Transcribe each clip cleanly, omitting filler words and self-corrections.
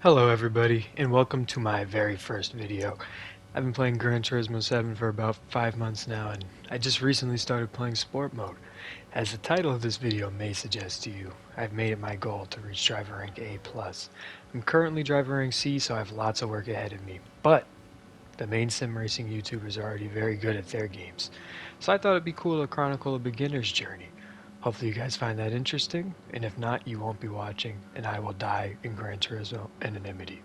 Hello everybody, and welcome to my very first video. I've been playing Gran Turismo 7 for about 5 months now, and I just recently started playing Sport Mode. As the title of this video may suggest to you, I've made it my goal to reach driver rank A+. I'm currently driver rank C, so I have lots of work ahead of me, but the main sim racing YouTubers are already very good at their games, so I thought it'd be cool to chronicle a beginner's journey. Hopefully you guys find that interesting, and if not, you won't be watching, and I will die in Gran Turismo anonymity.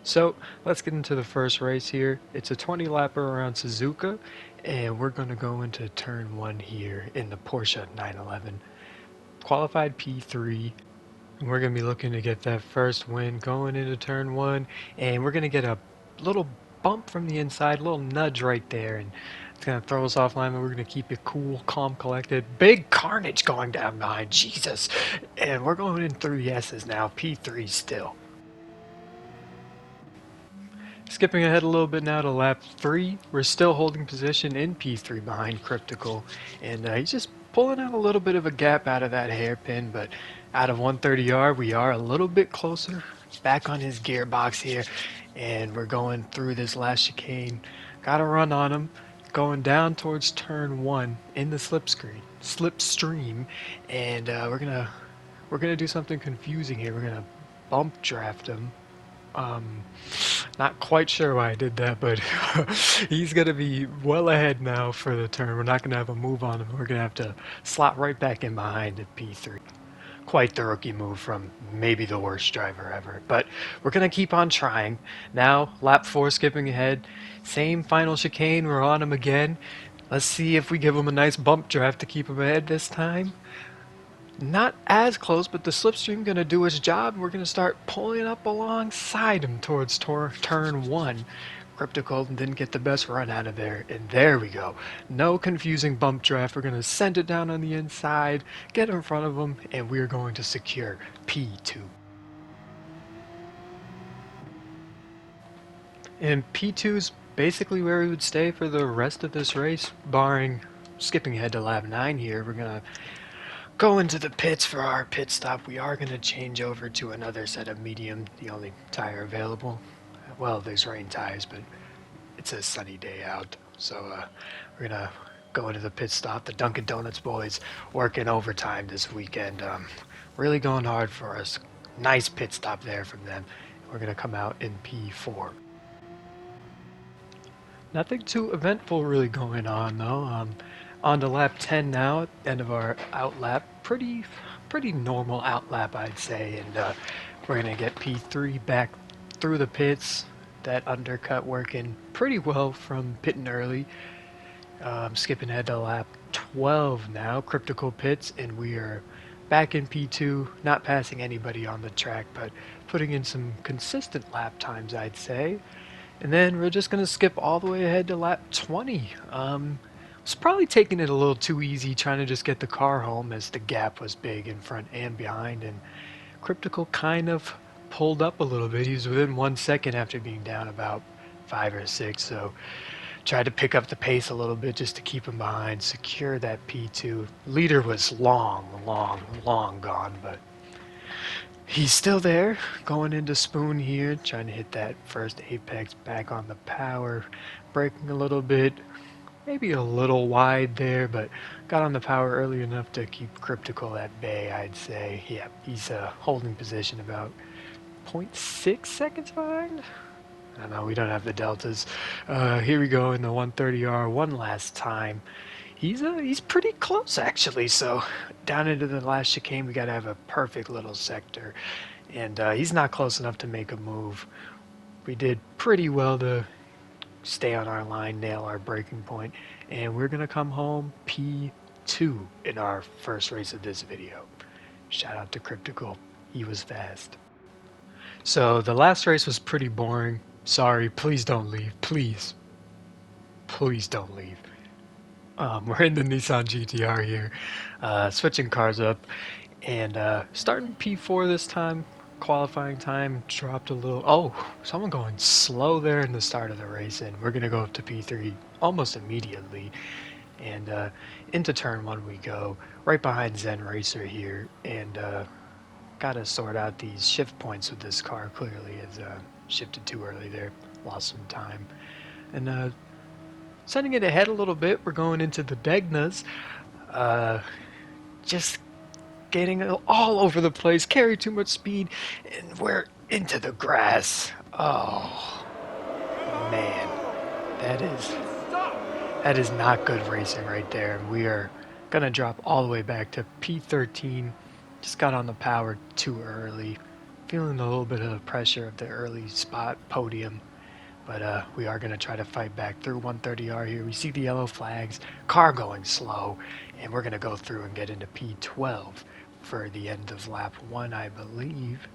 So, let's get into the first race here. It's a 20 lapper around Suzuka, and we're going to go into turn 1 here in the Porsche 911. Qualified P3, and we're going to be looking to get that first win going into turn 1, and we're going to get a little bump from the inside, a little nudge right there, and it's going to throw us offline, but we're going to keep it cool, calm, collected. Big carnage going down behind, Jesus! And we're going in through the S's now, P3 still. Skipping ahead a little bit now to lap 3, we're still holding position in P3 behind Cryptical, and he's just pulling out a little bit of a gap out of that hairpin, but out of 130R we are a little bit closer, back on his gearbox here, and we're going through this last chicane. Got a run on him, going down towards turn 1 in the slipstream, and we're gonna do something confusing here. We're gonna bump draft him. Um, Not quite sure why I did that, but he's going to be well ahead now for the turn. We're not going to have a move on him. We're going to have to slot right back in behind at P3. Quite the rookie move from maybe the worst driver ever. But we're going to keep on trying. Now, lap 4 skipping ahead. Same final chicane. We're on him again. Let's see if we give him a nice bump draft to keep him ahead this time. Not as close, but the slipstream going to do its job. We're going to start pulling up alongside him towards turn 1. Cryptical didn't get the best run out of there, and there we go. No confusing bump draft. We're going to send it down on the inside, get in front of him, and we're going to secure P2. And P2's basically where we would stay for the rest of this race, barring skipping ahead to lap 9 here. We're going to go into the pits for our pit stop. We are going to change over to another set of medium, the only tire available. Well, there's rain tires, but it's a sunny day out, so we're going to go into the pit stop. The Dunkin' Donuts boys working overtime this weekend, really going hard for us. Nice pit stop there from them. We're going to come out in P4. Nothing too eventful really going on though. On to lap 10 now, end of our out lap. Pretty normal out lap, I'd say, and we're gonna get P3 back through the pits. That undercut working pretty well from pitting early. Skipping ahead to lap 12 now, Cryptical pits, and we are back in P2, not passing anybody on the track, but putting in some consistent lap times, I'd say. And then we're just going to skip all the way ahead to lap 20. Was probably taking it a little too easy, trying to just get the car home as the gap was big in front and behind, and Cryptical kind of pulled up a little bit. He was within 1 second after being down about 5 or 6, so tried to pick up the pace a little bit just to keep him behind, secure that P2. Leader was long gone, but he's still there, going into Spoon here, trying to hit that first apex back on the power, braking a little bit, maybe a little wide there, but got on the power early enough to keep Cryptical at bay, I'd say. Yeah, he's holding position about 0.6 seconds behind. I don't know, we don't have the deltas. Here we go in the 130R one last time. He's pretty close actually, so down into the last chicane we gotta have a perfect little sector, and he's not close enough to make a move. We did pretty well to stay on our line, nail our breaking point, and we're gonna come home P2 in our first race of this video. Shout out to Cryptical, he was fast. So the last race was pretty boring. Sorry, please don't leave, please don't leave. We're in the Nissan GTR here, switching cars up, and starting P4 this time. Qualifying time dropped a little. Oh, someone going slow there in the start of the race, and we're gonna go up to P3 almost immediately. And into turn 1 we go, right behind Zen Racer here, and Gotta sort out these shift points with this car. Clearly, it's shifted too early there. Lost some time. And sending it ahead a little bit, we're going into the Degnas. Just getting all over the place, carry too much speed, and we're into the grass. Oh, man. That is that is not good racing right there. We are going to drop all the way back to P13. Just got on the power too early. Feeling a little bit of the pressure of the early spot podium. But we are going to try to fight back through 130R here. We see the yellow flags, car going slow, and we're going to go through and get into P12 for the end of lap 1, I believe.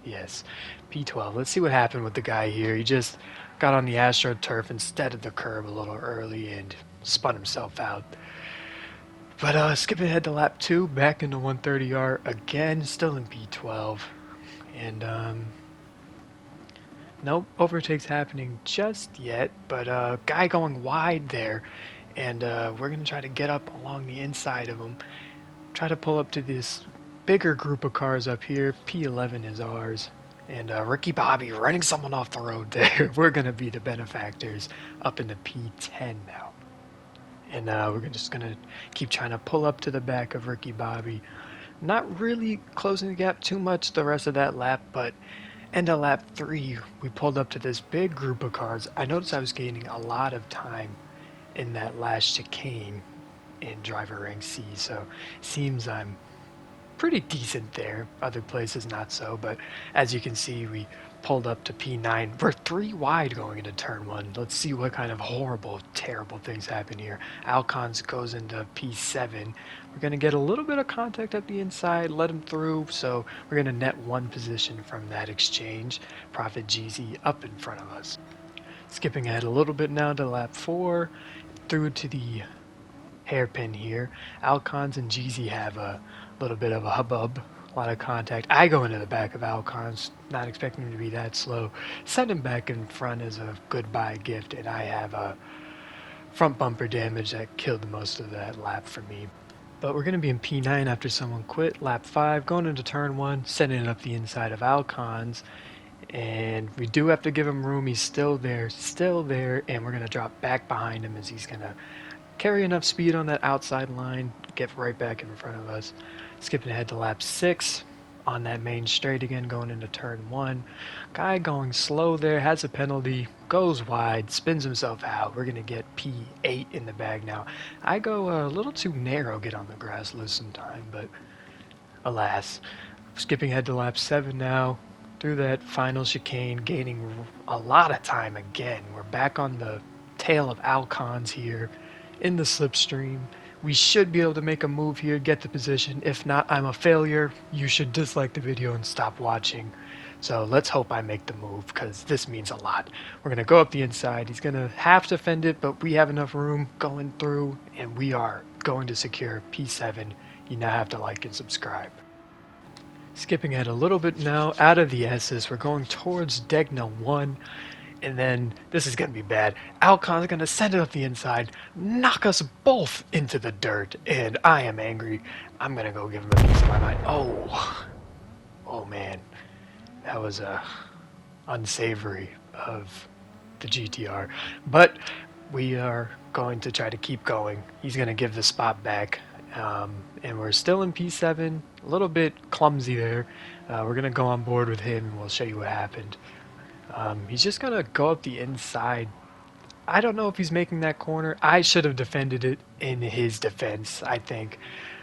Yes, P12. Let's see what happened with the guy here. He just got on the AstroTurf instead of the curb a little early and spun himself out. But skipping ahead to lap 2, back into 130R again, still in P12. And no overtakes happening just yet, but guy going wide there, and we're going to try to get up along the inside of him, try to pull up to this bigger group of cars up here. P11 is ours, and Ricky Bobby running someone off the road there. We're going to be the benefactors up into P10 now. And we're just going to keep trying to pull up to the back of Ricky Bobby. Not really closing the gap too much the rest of that lap, but end of lap 3, we pulled up to this big group of cars. I noticed I was gaining a lot of time in that last chicane in driver rank C, so seems I'm pretty decent there. Other places not so, but as you can see, we pulled up to P9. We're 3 wide going into turn 1. Let's see what kind of horrible, terrible things happen here. Alcons goes into P7. We're going to get a little bit of contact up the inside, let him through, so we're going to net 1 position from that exchange. Prophet GZ up in front of us. Skipping ahead a little bit now to lap 4, through to the hairpin here. Alcons and GZ have a little bit of a hubbub, a lot of contact. I go into the back of Alcons, not expecting him to be that slow. Send him back in front as a goodbye gift, and I have a front bumper damage that killed most of that lap for me. But we're going to be in P9 after someone quit. Lap 5, going into turn 1, sending it up the inside of Alcons. And we do have to give him room. He's still there, and we're going to drop back behind him as he's going to carry enough speed on that outside line, get right back in front of us. Skipping ahead to lap 6, on that main straight again, going into turn 1. Guy going slow there, has a penalty, goes wide, spins himself out. We're going to get P8 in the bag now. I go a little too narrow, get on the grass, lose some time, but alas. Skipping ahead to lap 7 now, through that final chicane, gaining a lot of time again. We're back on the tail of Alcons here in the slipstream. We should be able to make a move here, get the position. If not, I'm a failure. You should dislike the video and stop watching. So let's hope I make the move, because this means a lot. We're going to go up the inside. He's going to have to fend it, but we have enough room going through, and we are going to secure P7. You now have to like and subscribe. Skipping ahead a little bit now, out of the S's, we're going towards Degna 1. And then, this is going to be bad. Alcon's going to send it up the inside, knock us both into the dirt, and I am angry. I'm going to go give him a piece of my mind. Oh man. That was unsavory of the GTR. But we are going to try to keep going. He's going to give the spot back. And we're still in P7, a little bit clumsy there. We're going to go on board with him, and we'll show you what happened. He's just going to go up the inside. I don't know if he's making that corner. I should have defended it in his defense, I think.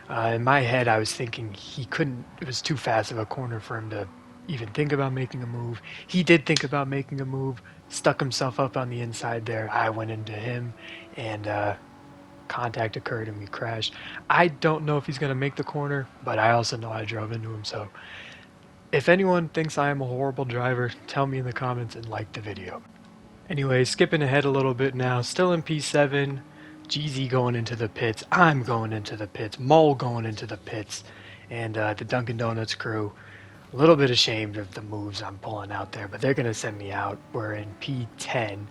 In my head, I was thinking he couldn't, it was too fast of a corner for him to even think about making a move. He did think about making a move, stuck himself up on the inside there. I went into him, and contact occurred, and we crashed. I don't know if he's going to make the corner, but I also know I drove into him, so if anyone thinks I am a horrible driver, tell me in the comments and like the video. Anyway, skipping ahead a little bit now, still in P7, GZ going into the pits, I'm going into the pits, Mole going into the pits, and the Dunkin' Donuts crew, a little bit ashamed of the moves I'm pulling out there, but they're going to send me out. We're in P10,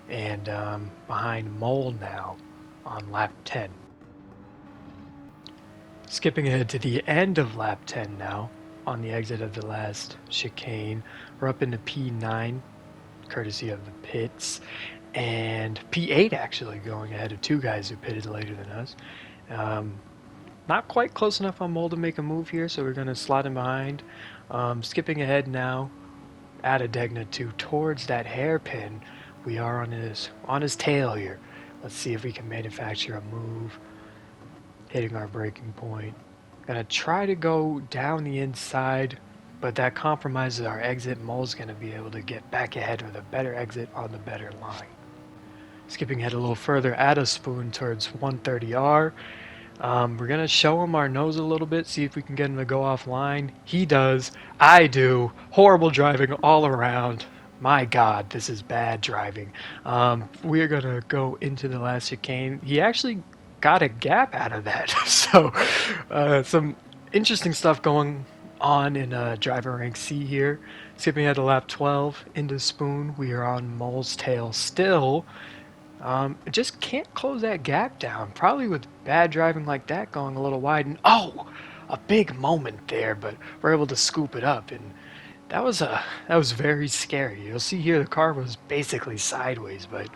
and behind Mole now on lap 10. Skipping ahead to the end of lap 10 now, on the exit of the last chicane. We're up into P9, courtesy of the pits, and P8 actually going ahead of two guys who pitted later than us. Not quite close enough on Mole to make a move here, so we're going to slot him behind. Skipping ahead now, out of Degna 2 towards that hairpin. We are on his tail here. Let's see if we can manufacture a move. Hitting our breaking point. Gonna try to go down the inside, but that compromises our exit. Mole's gonna be able to get back ahead with a better exit on the better line. Skipping ahead a little further, add a spoon towards 130R. We're gonna show him our nose a little bit, see if we can get him to go offline. He does. I do. Horrible driving all around. My God, this is bad driving. We're gonna go into the last chicane. He actually got a gap out of that. So some interesting stuff going on in driver rank C here. Skipping ahead to lap 12 into Spoon. We are on Mole's tail still. Just can't close that gap down. Probably with bad driving like that going a little wide. And oh, a big moment there, but we're able to scoop it up. And that was very scary. You'll see here the car was basically sideways, but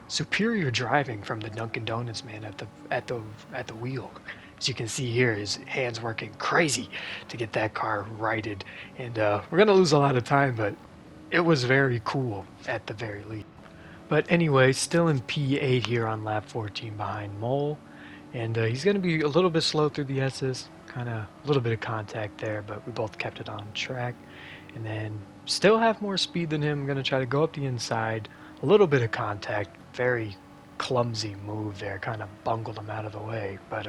superior driving from the Dunkin' Donuts man at the wheel. As you can see here, his hands working crazy to get that car righted. And we're gonna lose a lot of time, but it was very cool at the very least. But anyway, still in P8 here on lap 14 behind Mole. And he's going to be a little bit slow through the S's. Kind of a little bit of contact there, but we both kept it on track. And then still have more speed than him. I'm going to try to go up the inside. A little bit of contact. Very clumsy move there. Kind of bungled him out of the way. But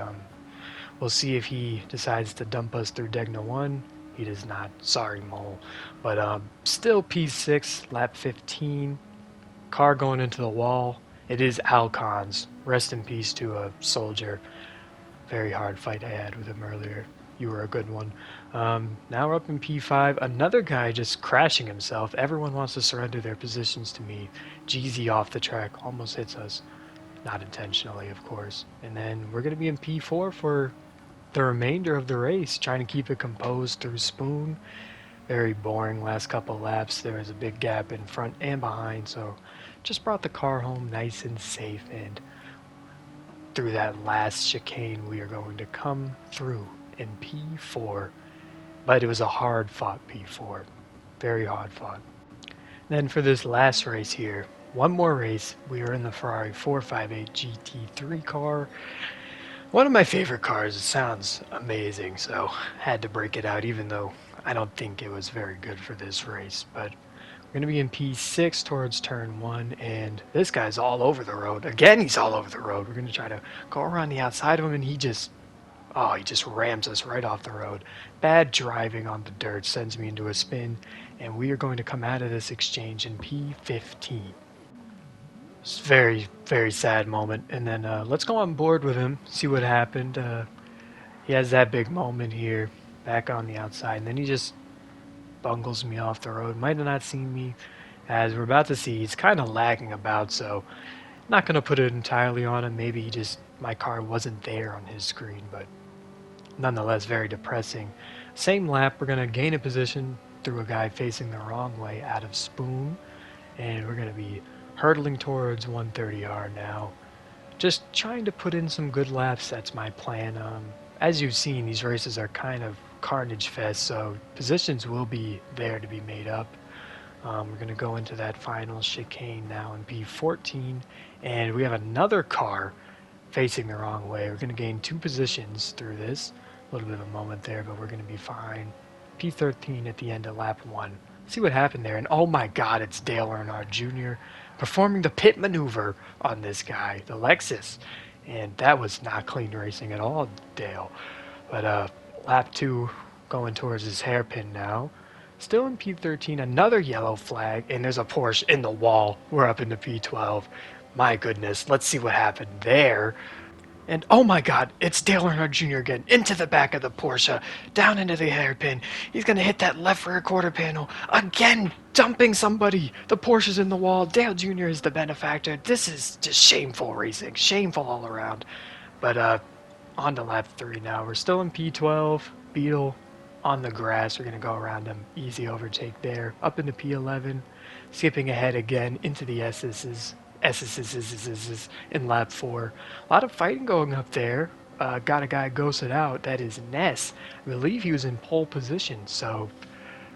we'll see if he decides to dump us through Degna 1. He does not. Sorry, Mole. But still P6, lap 15. Car going into the wall. It is Alcon's. Rest in peace to a soldier. Very hard fight I had with him earlier. You were a good one. Now we're up in P5. Another guy just crashing himself. Everyone wants to surrender their positions to me. Jeezy off the track. Almost hits us. Not intentionally, of course. And then we're going to be in P4 for the remainder of the race. Trying to keep it composed through Spoon. Very boring last couple laps. There was a big gap in front and behind, so just brought the car home nice and safe. And through that last chicane, we are going to come through in P4. But it was a hard-fought P4. Very hard-fought. Then for this last race here, one more race. We are in the Ferrari 458 GT3 car. One of my favorite cars. It sounds amazing, so had to break it out, even though I don't think it was very good for this race. But we're going to be in P6 towards turn 1, and this guy's all over the road. Again, he's all over the road. We're going to try to go around the outside of him, and he just rams us right off the road. Bad driving on the dirt sends me into a spin, and we are going to come out of this exchange in P15. It's a very, very sad moment. And then let's go on board with him, see what happened. He has that big moment here, back on the outside, and then he just bungles me off the road. Might have not seen me. As we're about to see, he's kind of lagging about, so not going to put it entirely on him. Maybe my car wasn't there on his screen, but nonetheless very depressing. Same lap, we're going to gain a position through a guy facing the wrong way out of Spoon, and we're going to be hurtling towards 130R now. Just trying to put in some good laps, that's my plan. As you've seen, these races are kind of carnage fest, so positions will be there to be made up. We're going to go into that final chicane now in P14, and we have another car facing the wrong way. We're going to gain 2 positions through this. A little bit of a moment there, but we're going to be fine. P13 at the end of lap 1. See what happened there, and oh my God, it's Dale Earnhardt Jr. performing the pit maneuver on this guy, the Lexus, and that was not clean racing at all, Dale. But lap 2 going towards his hairpin now. Still in P13, another yellow flag, and there's a Porsche in the wall. We're up into P12. My goodness, let's see what happened there. And oh my God, it's Dale Earnhardt Jr. again, into the back of the Porsche, down into the hairpin. He's going to hit that left rear quarter panel, again dumping somebody. The Porsche's in the wall. Dale Jr. is the benefactor. This is just shameful racing, shameful all around. But on to lap 3 now. We're still in P12. Beetle on the grass. We're going to go around him. Easy overtake there. Up into P11. Skipping ahead again into the S's in lap 4. A lot of fighting going up there. Got a guy ghosted out. That is Ness. I believe he was in pole position, so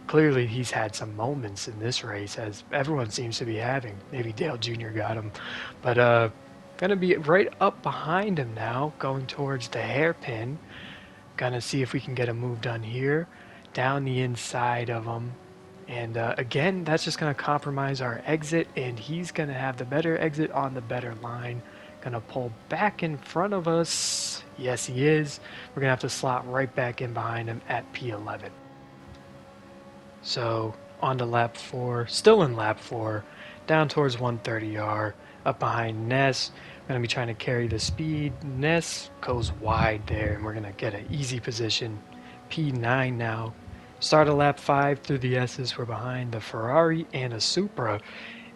clearly he's had some moments in this race, as everyone seems to be having. Maybe Dale Jr. got him. But gonna be right up behind him now, going towards the hairpin. Gonna see if we can get a move done here. Down the inside of him. And again, that's just going to compromise our exit, and he's going to have the better exit on the better line. Going to pull back in front of us. Yes, he is. We're going to have to slot right back in behind him at P11. So on to lap 4, still in lap 4, down towards 130R, up behind Ness. We're going to be trying to carry the speed. Ness goes wide there, and we're going to get an easy position. P9 now. Start of lap 5 through the S's. We're behind the Ferrari and a Supra,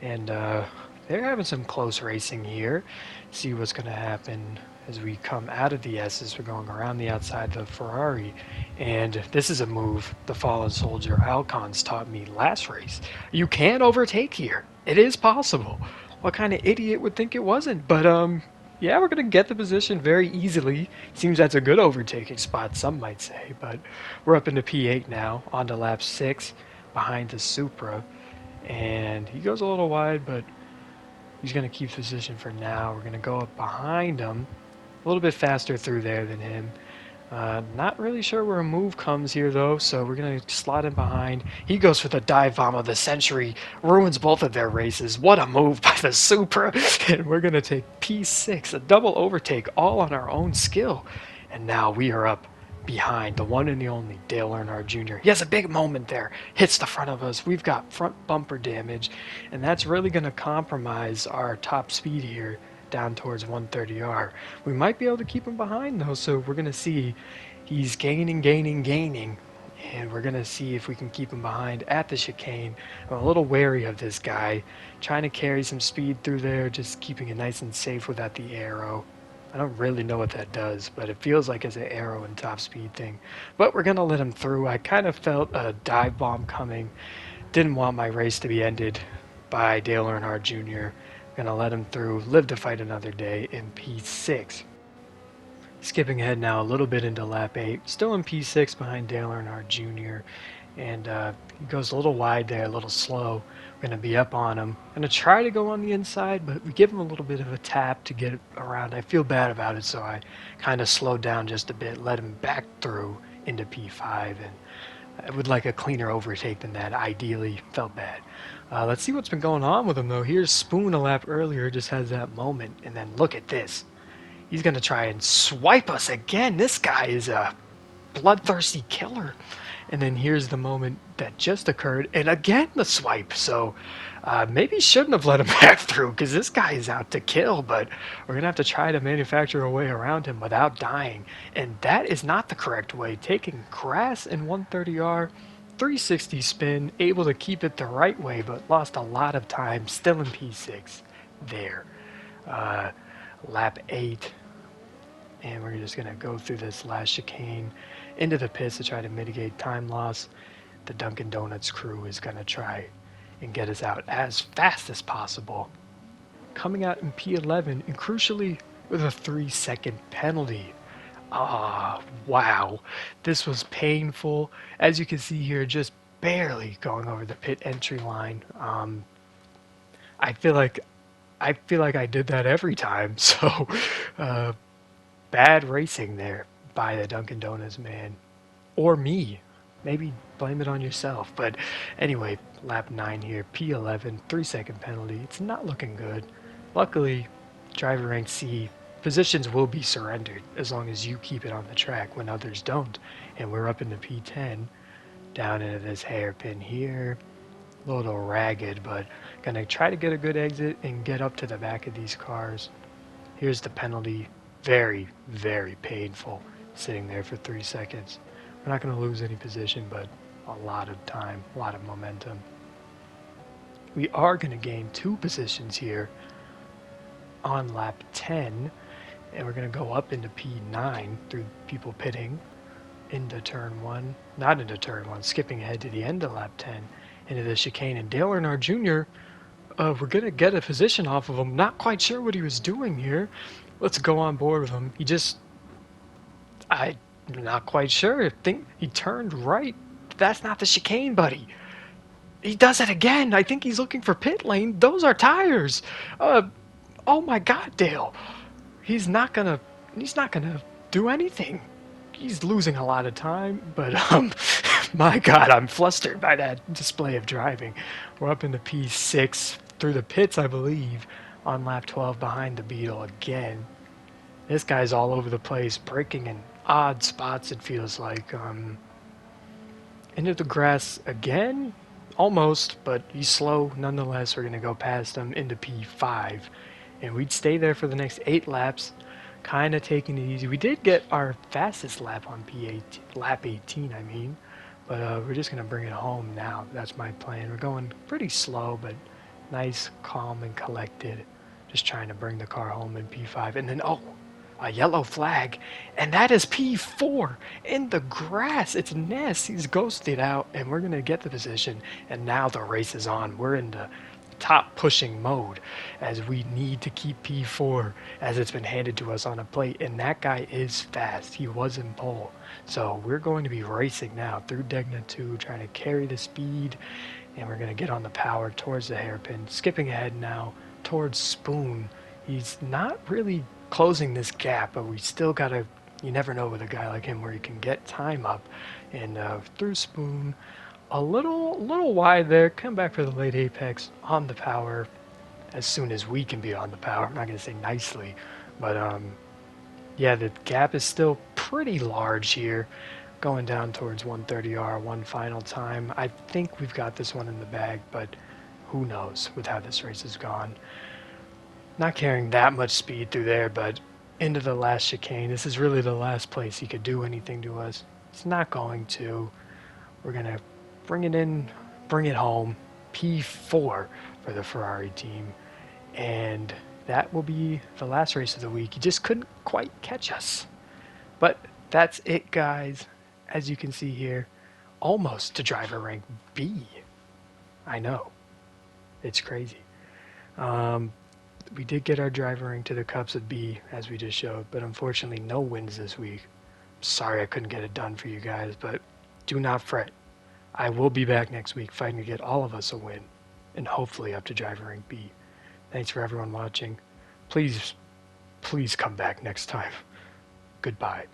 and they're having some close racing here. See what's going to happen as we come out of the S's. We're going around the outside of the Ferrari, and this is a move the fallen soldier Alcons taught me last race. You can overtake here. It is possible. What kind of idiot would think it wasn't? But yeah, we're going to get the position very easily. Seems that's a good overtaking spot, some might say. But we're up into P8 now, on to lap 6, behind the Supra. And he goes a little wide, but he's going to keep position for now. We're going to go up behind him, a little bit faster through there than him. Not really sure where a move comes here, though, so we're going to slot in behind. He goes for the dive bomb of the century, ruins both of their races. What a move by the Supra. And we're going to take P6, a double overtake, all on our own skill. And now we are up behind the one and the only Dale Earnhardt Jr. He has a big moment there, hits the front of us. We've got front bumper damage, and that's really going to compromise our top speed here down towards 130R. We might be able to keep him behind though, so we're going to see. He's gaining, and we're going to see if we can keep him behind at the chicane. I'm a little wary of this guy, trying to carry some speed through there, just keeping it nice and safe without the arrow. I don't really know what that does, but it feels like it's an arrow and top speed thing. But we're going to let him through. I kind of felt a dive bomb coming. Didn't want my race to be ended by Dale Earnhardt Jr. Gonna let him through, live to fight another day in P6. Skipping ahead now a little bit into lap 8, still in P6 behind Dale Earnhardt Jr. And he goes a little wide there, a little slow. We're gonna be up on him. Gonna try to go on the inside, but we give him a little bit of a tap to get around. I feel bad about it, so I kind of slowed down just a bit, let him back through into P5, and I would like a cleaner overtake than that. Ideally, felt bad. Let's see what's been going on with him, though. Here's Spoon a lap earlier, just has that moment. And then look at this. He's going to try and swipe us again. This guy is a bloodthirsty killer. And then here's the moment that just occurred. And again, the swipe. So maybe shouldn't have let him back through, because this guy is out to kill. But we're going to have to try to manufacture a way around him without dying. And that is not the correct way. Taking grass in 130R, 360 spin, able to keep it the right way, but lost a lot of time, still in P6 there. Lap 8, and we're just going to go through this last chicane into the pits to try to mitigate time loss. The Dunkin' Donuts crew is going to try and get us out as fast as possible. Coming out in P11, and crucially with a 3-second penalty. Wow, this was painful. As you can see here, just barely going over the pit entry line. I feel like I did that every time. So bad racing there by the Dunkin' Donuts man, or me. Maybe blame it on yourself. But anyway, lap 9 here, P11, 3-second penalty. It's not looking good. Luckily, driver rank C. Positions will be surrendered as long as you keep it on the track when others don't. And we're up into P10, down into this hairpin here. A little ragged, but gonna try to get a good exit and get up to the back of these cars. Here's the penalty. Very, very painful, sitting there for 3 seconds. We're not gonna lose any position, but a lot of time, a lot of momentum. We are gonna gain 2 positions here on lap 10. And we're going to go up into P9 through people pitting. into turn 1. Not into turn 1, skipping ahead to the end of lap 10 into the chicane. And Dale Earnhardt Jr., we're going to get a position off of him. Not quite sure what he was doing here. Let's go on board with him. I'm not quite sure. I think he turned right. That's not the chicane, buddy. He does it again. I think he's looking for pit lane. Those are tires. Uh, oh my God, Dale. He's not gonna. He's not gonna do anything. He's losing a lot of time, but my God, I'm flustered by that display of driving. We're up into P6 through the pits, I believe, on lap 12 behind the Beetle again. This guy's all over the place, braking in odd spots. It feels like. Into the grass again? Almost, but he's slow nonetheless. We're going to go past him into P5. And we'd stay there for the next 8 laps, kind of taking it easy. We did get our fastest lap on P8, lap 18, I mean. But we're just going to bring it home now. That's my plan. We're going pretty slow, but nice, calm, and collected. Just trying to bring the car home in P5. And then, oh, a yellow flag, and that is P4 in the grass. It's Ness. He's ghosted out, and we're going to get the position, and now the race is on. We're in the top pushing mode as we need to keep P4 as it's been handed to us on a plate, and that guy is fast. He was in pole. So we're going to be racing now through Degna 2, trying to carry the speed, and we're going to get on the power towards the hairpin. Skipping ahead now towards Spoon. He's not really closing this gap, but we still gotta. You never know with a guy like him where you can get time up, and through Spoon, a little wide there. Come back for the late apex on the power as soon as we can be on the power. I'm not gonna say nicely, but yeah, the gap is still pretty large here, going down towards 130R. One final time. I think we've got this one in the bag, but who knows with how this race has gone. Not carrying that much speed through there, but into the last chicane. This is really the last place he could do anything to us. It's not going to. We're going to bring it in, bring it home. P4 for the Ferrari team. And that will be the last race of the week. He just couldn't quite catch us. But that's it, guys. As you can see here, almost to driver rank B. I know. It's crazy. We did get our driver rank to the Cups of B, as we just showed, but unfortunately no wins this week. Sorry I couldn't get it done for you guys, but do not fret. I will be back next week fighting to get all of us a win, and hopefully up to driver rank B. Thanks for everyone watching. Please come back next time. Goodbye.